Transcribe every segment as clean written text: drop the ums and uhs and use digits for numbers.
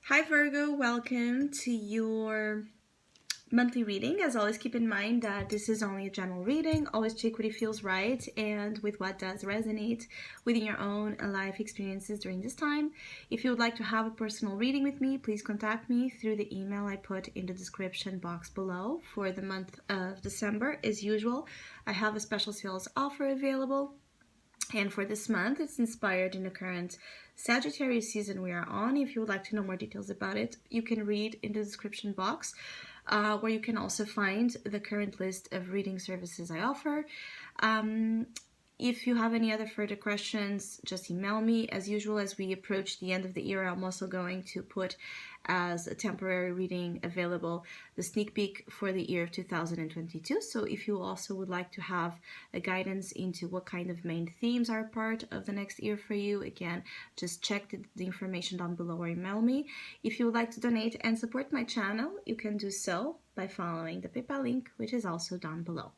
Hi Virgo, welcome to your monthly reading. As always, keep in mind that this is only a general reading. Always check what it feels right and with what does resonate within your own life experiences during this time. If you would like to have a personal reading with me, please contact me through the email I put in the description box below. For the month of December, as usual, I have a special sales offer available. And for this month, it's inspired in the current Sagittarius season we are on. If you would like to know more details about it, you can read in the description box, where you can also find the current list of reading services I offer. If you have any other further questions, just email me. As usual, as we approach the end of the year, I'm also going to put as a temporary reading available the sneak peek for the year of 2022. So if you also would like to have a guidance into what kind of main themes are part of the next year for you, again, just check the information down below or email me. If you would like to donate and support my channel, you can do so by following the PayPal link, which is also down below.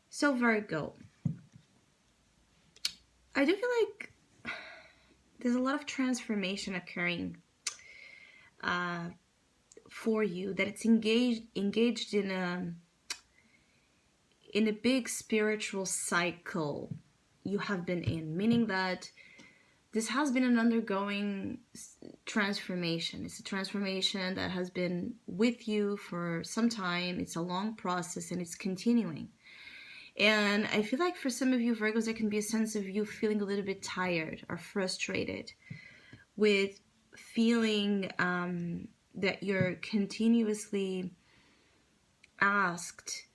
So Virgo, I do feel like there's a lot of transformation occurring for you, that it's engaged in a big spiritual cycle you have been in, meaning that this has been an undergoing transformation. It's a transformation that has been with you for some time. It's a long process and it's continuing. And I feel like for some of you Virgos, there can be a sense of you feeling a little bit tired or frustrated with feeling that you're continuously asked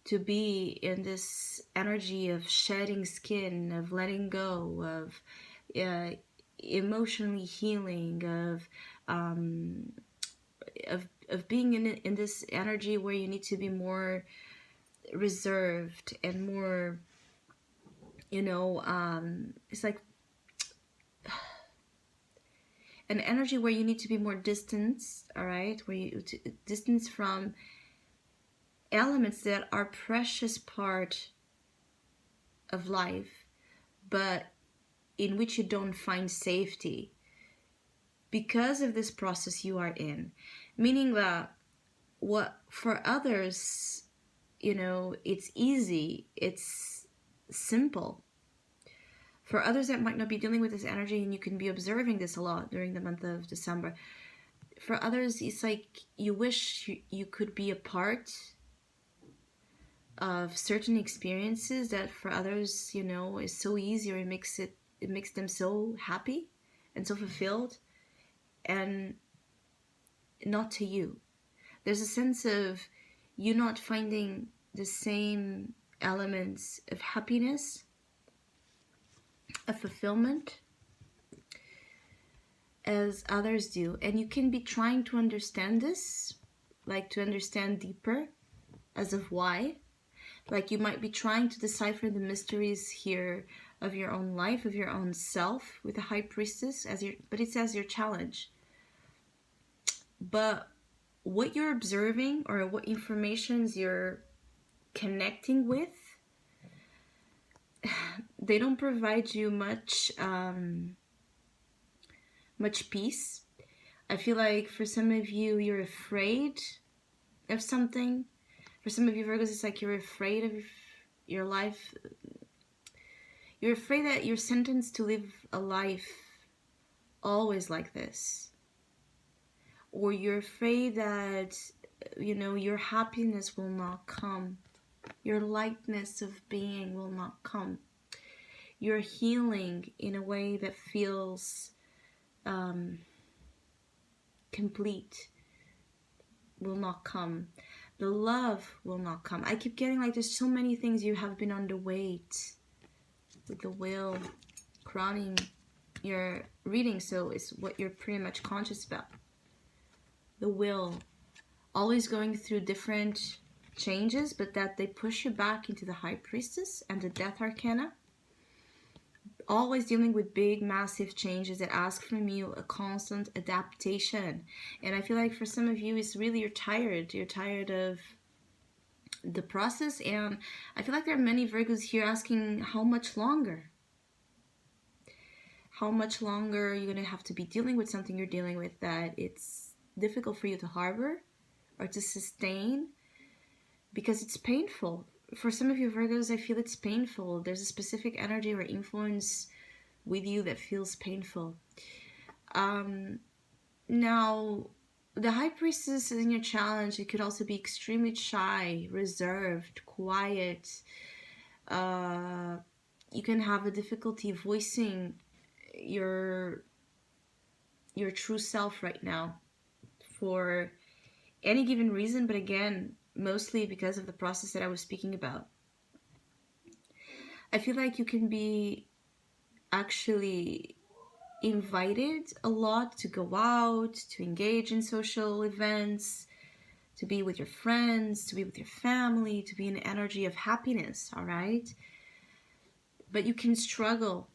to be in this energy of shedding skin, of letting go, of emotionally healing, of being in this energy where you need to be more reserved and more, it's like an energy where you need to be more distant, all right, where you distance from elements that are precious part of life, but in which you don't find safety because of this process you are in. Meaning that what for others, it's easy, it's simple. For others that might not be dealing with this energy, and you can be observing this a lot during the month of December, for others it's like you wish you could be a part of certain experiences that for others, is so easy, or it makes them so happy and so fulfilled, and not to you. There's a sense of you not finding the same elements of happiness, of fulfillment, as others do. And you can be trying to understand this, like to understand deeper as of why. Like you might be trying to decipher the mysteries here of your own life, of your own self, with the High Priestess but it's as your challenge. But what you're observing, or what informations you're connecting with, they don't provide you much peace. I feel like for some of you, you're afraid of something. For some of you Virgos, it's like you're afraid of your life. You're afraid that you're sentenced to live a life always like this. Or you're afraid that, your happiness will not come. Your lightness of being will not come. Your healing in a way that feels complete will not come. The love will not come. I keep getting like there's so many things you have been underweight, with the wheel crowning your reading, so it's what you're pretty much conscious about. The will, always going through different changes, but that they push you back into the High Priestess and the Death Arcana. Always dealing with big, massive changes that ask from you a constant adaptation. And I feel like for some of you, it's really you're tired. You're tired of the process. And I feel like there are many Virgos here asking, how much longer? how much longer you're going to have to be dealing with something you're dealing with that it's difficult for you to harbor or to sustain because it's painful. For some of you Virgos, I feel it's painful. There's a specific energy or influence with you that feels painful. Now, the High Priestess in your challenge, it could also be extremely shy, reserved, quiet. You can have a difficulty voicing your true self right now for any given reason, but again, mostly because of the process that I was speaking about. I feel like you can be actually invited a lot to go out, to engage in social events, to be with your friends, to be with your family, to be in an energy of happiness, all right? But you can struggle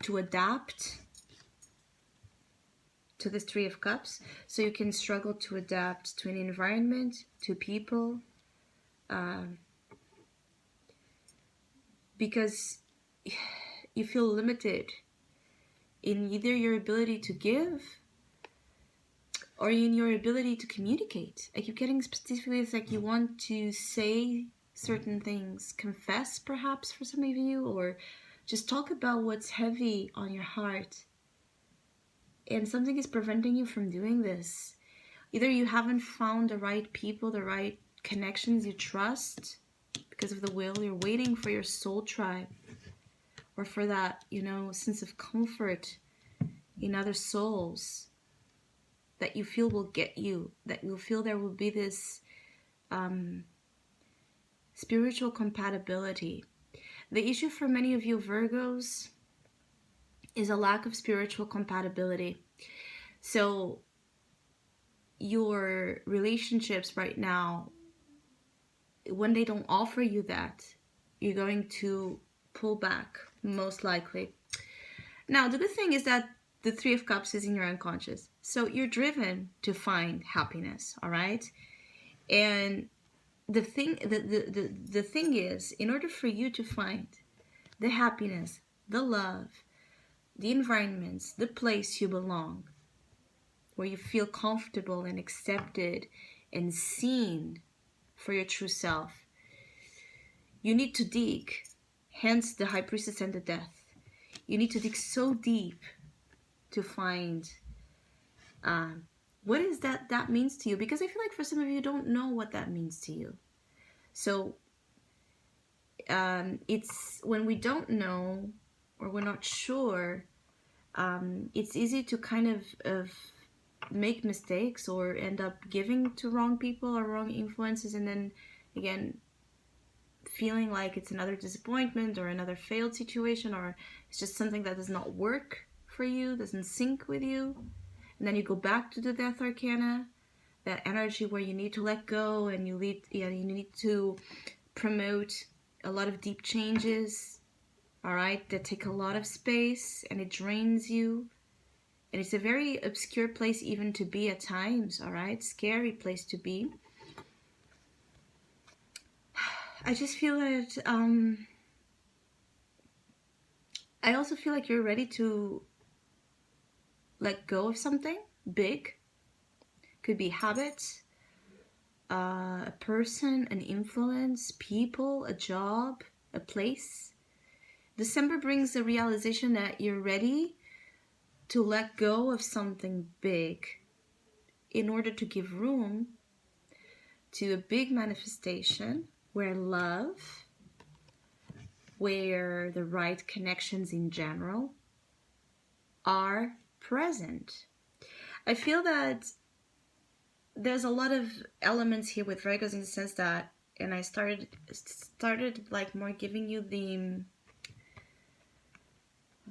to adapt to this Three of Cups. So you can struggle to adapt to an environment, to people, because you feel limited in either your ability to give or in your ability to communicate. I keep getting specifically, it's like you want to say certain things, confess perhaps for some of you, or just talk about what's heavy on your heart. And something is preventing you from doing this. Either you haven't found the right people, the right connections you trust because of the will, you're waiting for your soul tribe, or for that, sense of comfort in other souls that you feel will get you, that you'll feel there will be this spiritual compatibility. The issue for many of you Virgos is a lack of spiritual compatibility. So your relationships right now, when they don't offer you that, you're going to pull back, most likely. Now, the good thing is that the Three of Cups is in your unconscious. So you're driven to find happiness, all right? And the thing is, in order for you to find the happiness, the love, the environments, the place you belong, where you feel comfortable and accepted and seen for your true self, you need to dig. Hence the High Priestess and the Death. You need to dig so deep to find what is that means to you, because I feel like for some of you don't know what that means to you. So it's when we don't know or we're not sure, it's easy to kind of make mistakes or end up giving to wrong people or wrong influences, and then again feeling like it's another disappointment or another failed situation, or it's just something that does not work for you, doesn't sync with you. And then you go back to the Death Arcana, that energy where you need to let go and you need to promote a lot of deep changes, all right, that take a lot of space, and it drains you. And it's a very obscure place even to be at times, all right? Scary place to be. I just feel that I also feel like you're ready to let go of something big. Could be habits, a person, an influence, people, a job, a place. December brings the realization that you're ready to let go of something big in order to give room to a big manifestation where love, where the right connections in general are present. I feel that there's a lot of elements here with Virgos in the sense that, and I started like more giving you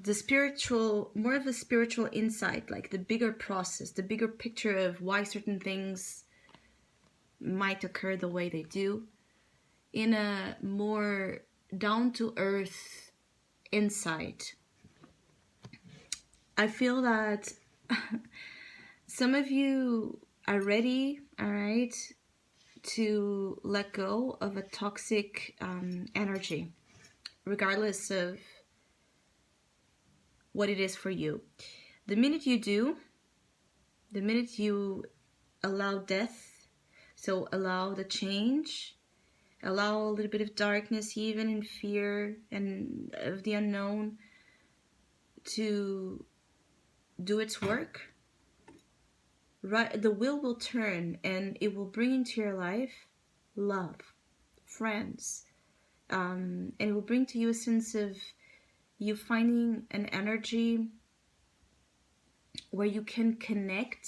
the spiritual, more of a spiritual insight, like the bigger process, the bigger picture of why certain things might occur the way they do, in a more down-to-earth insight. I feel that some of you are ready, all right, to let go of a toxic energy, regardless of what it is for you. The minute you do, the minute you allow death, so allow the change, allow a little bit of darkness, even in fear and of the unknown, to do its work, right? The wheel will turn and it will bring into your life love, friends, and it will bring to you a sense of you finding an energy where you can connect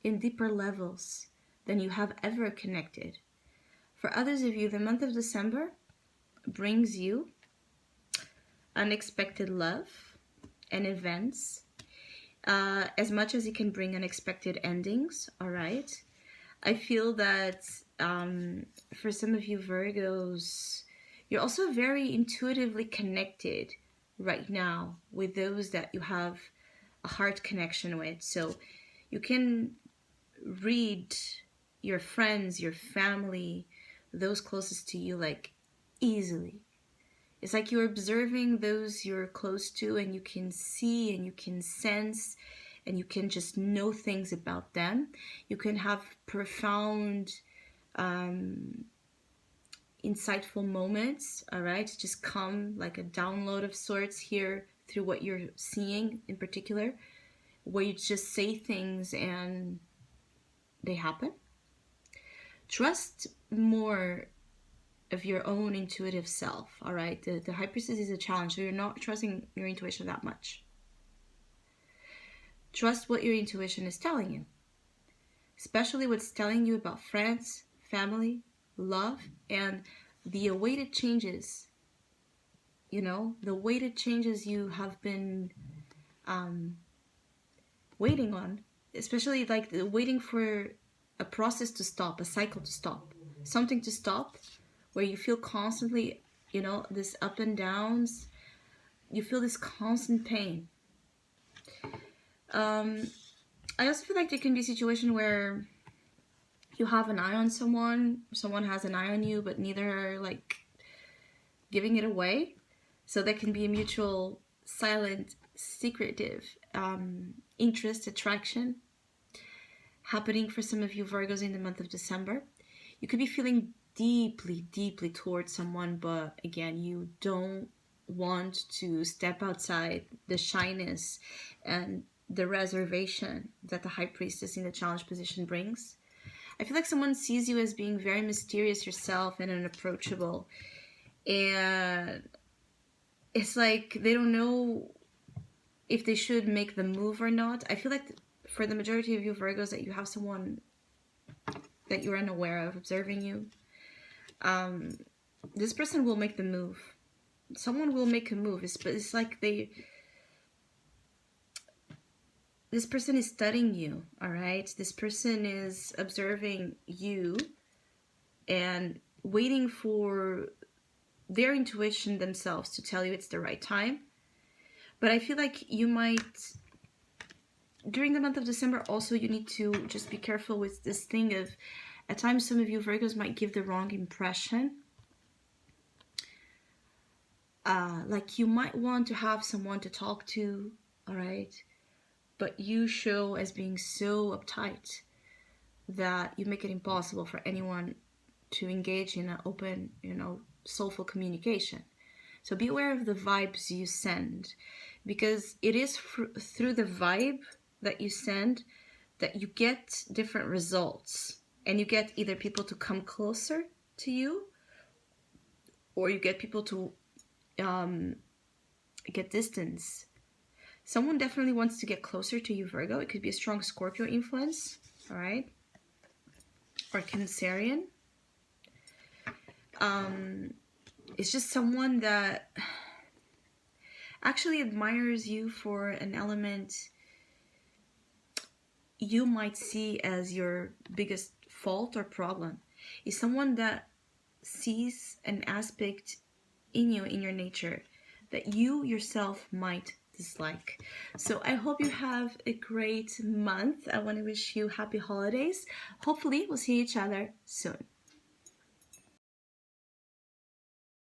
in deeper levels than you have ever connected. For others of you, the month of December brings you unexpected love and events, as much as it can bring unexpected endings, all right? I feel that for some of you Virgos, you're also very intuitively connected right now with those that you have a heart connection with. So you can read your friends, your family, those closest to you, like, easily. It's like you're observing those you're close to, and you can see and you can sense and you can just know things about them. You can have profound, insightful moments, all right? Just come like a download of sorts here through what you're seeing in particular, where you just say things and they happen. Trust more of your own intuitive self, all right? The High Priestess is a challenge, so you're not trusting your intuition that much. Trust what your intuition is telling you, especially what's telling you about friends, family, love, and the awaited changes. You know, the awaited changes you have been waiting on, especially like waiting for a process to stop, a cycle to stop, something to stop, where you feel constantly, you know, this up and downs. You feel this constant pain. I also feel like there can be a situation where you have an eye on someone has an eye on you, but neither are like giving it away. So there can be a mutual, silent, secretive interest, attraction happening for some of you Virgos in the month of December. You could be feeling deeply, deeply towards someone, but again, you don't want to step outside the shyness and the reservation that the High Priestess in the challenge position brings. I feel like someone sees you as being very mysterious yourself and unapproachable, and it's like they don't know if they should make the move or not. I feel like for the majority of you Virgos that you have someone that you're unaware of observing you. This person will make the move. Someone will make a move. It's like this person is studying you, all right? This person is observing you and waiting for their intuition themselves to tell you it's the right time. But I feel like you might, during the month of December, also you need to just be careful with this thing of, at times some of you Virgos might give the wrong impression. Like you might want to have someone to talk to, all right? But you show as being so uptight that you make it impossible for anyone to engage in an open, you know, soulful communication. So be aware of the vibes you send, because it is through the vibe that you send that you get different results, and you get either people to come closer to you, or you get people to get distance. Someone definitely wants to get closer to you, Virgo. It could be a strong Scorpio influence, all right? Or Cancerian. It's just someone that actually admires you for an element you might see as your biggest fault or problem. It's someone that sees an aspect in you, in your nature, that you yourself might dislike. So I hope you have a great month. I want to wish you happy holidays. Hopefully we'll see each other soon.